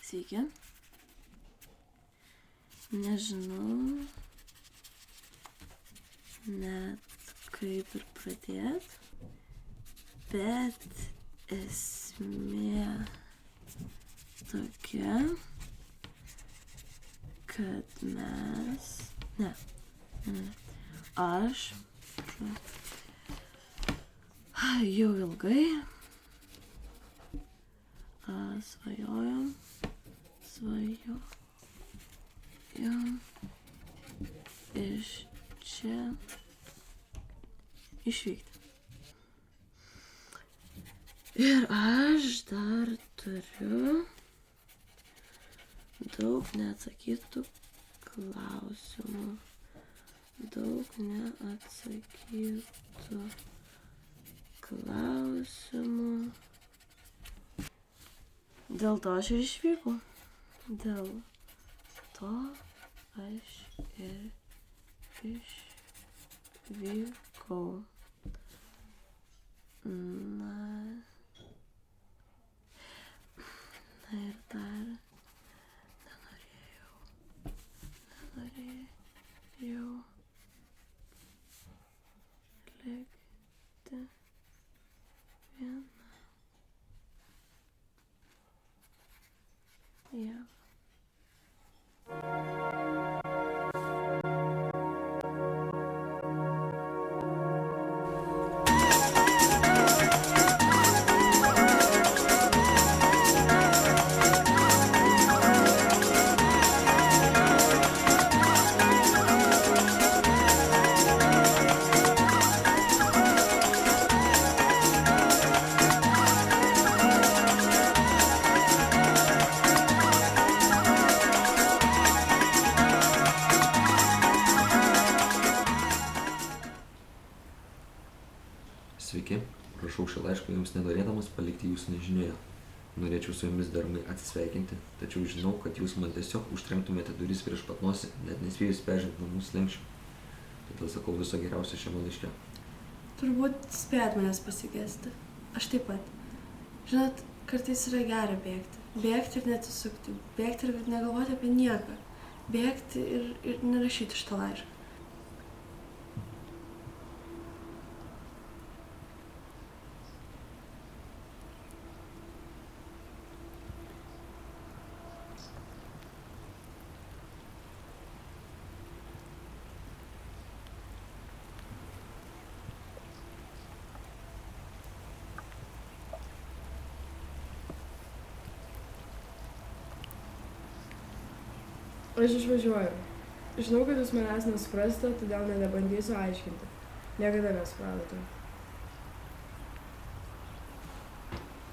Sveiki. Nežinau net kaip ir pradėt, bet esmė tokia, kad aš jau ilgai svajojom iš čia išvykti. Ir aš dar turiu daug neatsakytų klausimų. Dėl to aš ir išvykau. Dėl to aš ir išvykau. Na ir dar nenorėjau likti viena. Sveiki, rašau šį laišką jums nenorėdamas palikti jūsų nežinioje. Norėčiau su jumis darmai atsisveikinti, tačiau žinau, kad jūs man tiesiog užtrenktumėte duris prieš pat nosį, net nespėjus peržengti namų slenksčio. Todėl sakau viso geriausio šiame laiške. Turbūt spėjat manęs pasigesti. Aš taip pat. Žinot, kartais yra gera bėgti. Bėgti ir neatsisukti. Bėgti ir negalvoti apie nieką. Bėgti ir nerašyti šitą laišką. Aš išvažiuoju. Žinau, kad jūs manęs nesuprasite, todėl nebandysiu aiškinti. Niekada nesupratote.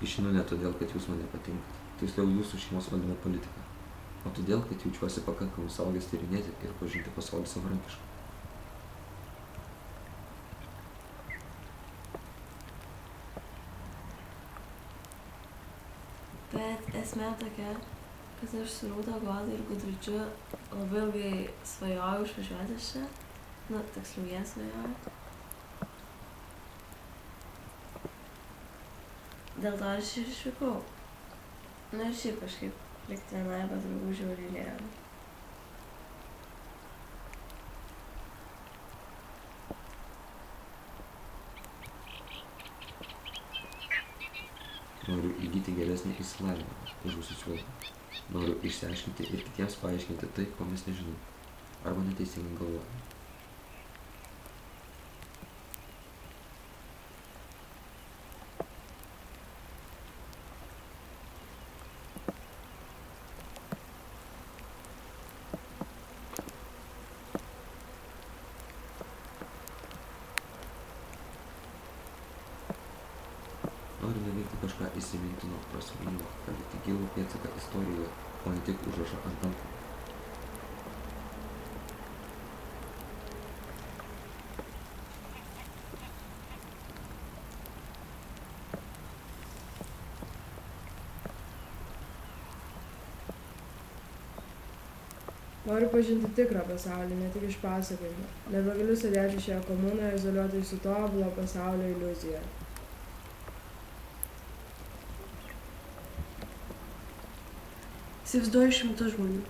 Išeinu ne todėl, kad jūs man nepatinkat. Tiksliau jūsų šeimos valdymo politika. O todėl, kad jaučiuosi pakankamai suaugęs tyrinėti ir pažinti pasaulį savarankiškai. Bet esmė tokia, kad aš su Rūta, Goda ir Gudručiu labai ilgai svajojau išvažiuoti iš čia. Tiksliau jie svajojo. Dėl to aš ir išvykau. Ir šiaip kažkaip likti vienai be draugų žiauriai lieka. Noriu įgyti geresnį išsilavinimą už visus juos. Noriu išsiaiškinti ir kitiems paaiškinti tai, ko mes nežinom. Arba neteisingai galvojame. Noriu nuveikti kažką įsimintino, prasmingo, palikti gilų pėdsaką istorijoje, o ne tik užrašą ant lankų. Noriu pažinti tikrą pasaulį, ne tik iš pasakojimų. Nebegaliu sėdėti šioje komunoje izoliuotai su tobulo pasaulio iliuzija. įsivaizduoju 100 žmonių,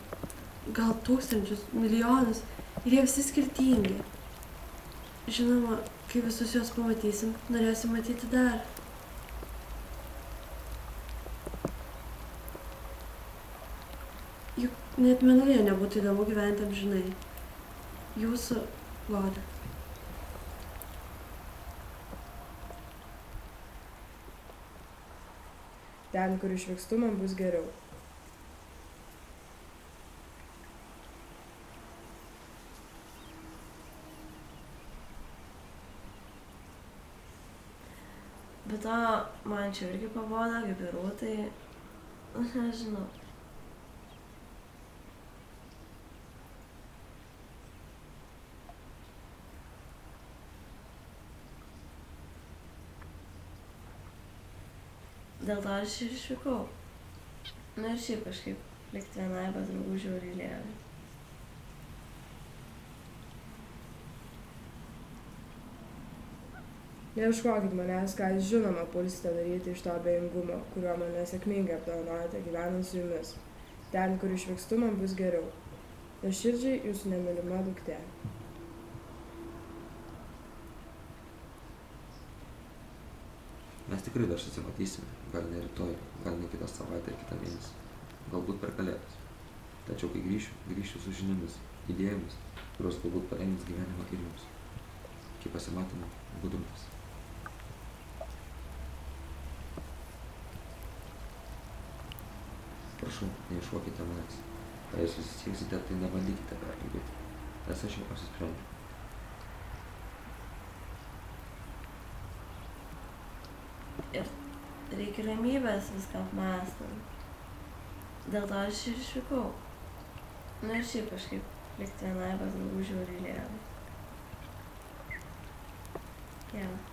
gal tūkstančius, milijonus, ir jie visi skirtingi. Žinoma, kai visus juos pamatysim, norėsim matyti dar. Juk net Mėnulyje nebūtų įdomu gyventi amžinai. Jūsų Goda. Ten, kur išvykstu, man bus geriau. Bet to man čia irgi paboda, kaip ir Rūtai, aš nežinau. Dėl to aš ir išvykau. Na ir šiaip kažkaip likti vienai be draugų žiauriai lievai. Neieškokit manęs, ką jūs žinoma pulsite daryti iš to abejingumo, kuriuo mane sėkmingai apdovanojate gyvenant su jumis. Ten, kur išvykstu, man bus geriau. Nuoširdžiai jūsų nemylima duktė. Mes tikrai dar susimatysime, gal ne rytoj, gal ne kitą savaitę ar kitą mėnesį, galbūt per Kalėdas. Tačiau kai grįšiu su žiniomis, idėjomis, kurios galbūt palengvins gyvenimą ir jums. Iki pasimatymo, Gudrutės. Prašau, neieškokite manęs. Jei susisieksite, tai nebandykite perkalbėti, nes aš jau apsisprendžiau. Ir reikia ramybės viską apmąstant. Dėl to aš ir išvykau. Na ir šiaip kažkaip likti vienai be draugų žiauriai lievai. Yeah.